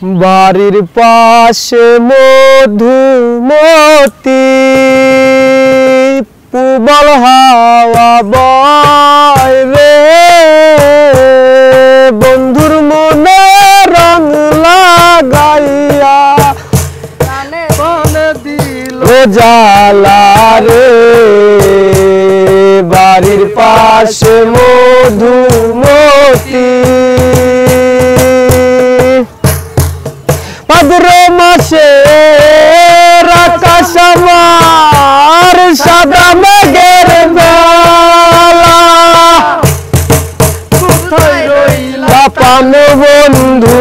বাড়ির পাশে মধুমতি পুবল হাওয়া বয় রে বন্ধুর মনে রং লাগাইয়া দিল জ্বালা রে বাড়ির পাশে মধুমতি ভাদ্র মাসে আকাশ আমার সাদা মেঘের বেলা কোথায় রইলা পান বন্ধু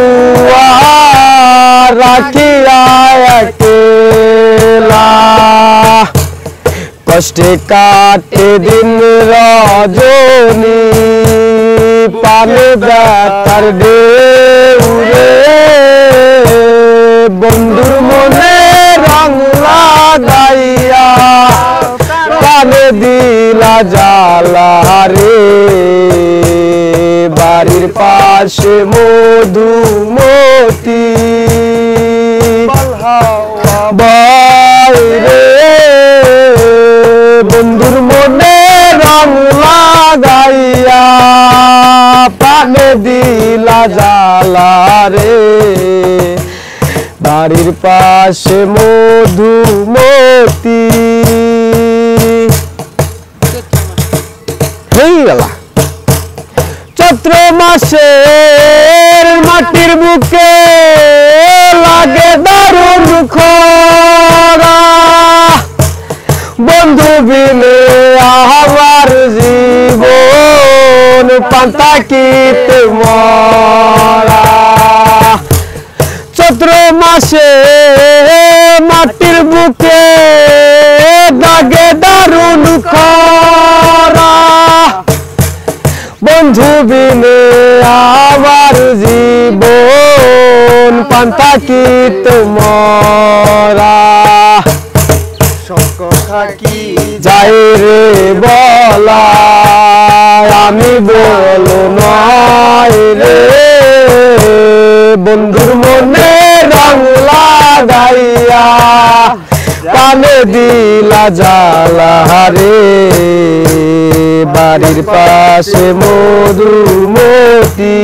রাখিয়া একলা কষ্টে কাটে দিন রজনী পানে ব্যথার ঢেউ রে বন্ধুর মনে রং লাগাইয়া কানে দিলা জ্বালা রে বাড়ির পাশে মধুমতি বাইরে বন্ধুর মনে রং লাগাইয়া পানে দিলা জ্বালা রে বাড়ির পাশে মধুমতি চৈত্র মাসের মাটির বুকে লাগে দারুণ খরা বন্ধু বিনে আমার জীবন পান্তাকিতে মরা চৈত্র মাসে মাটির বুকে দাগে দারুণ খরা বন্ধু বিনে আমার জীবন পান্তাকিত মরা সব কথা কি যাই রে বলা আমি বলো নয় রে বন্ধুর মনে রং লাগাইয়া কানে দিলা জ্বালা রে বাড়ির পাশে মধুমতি।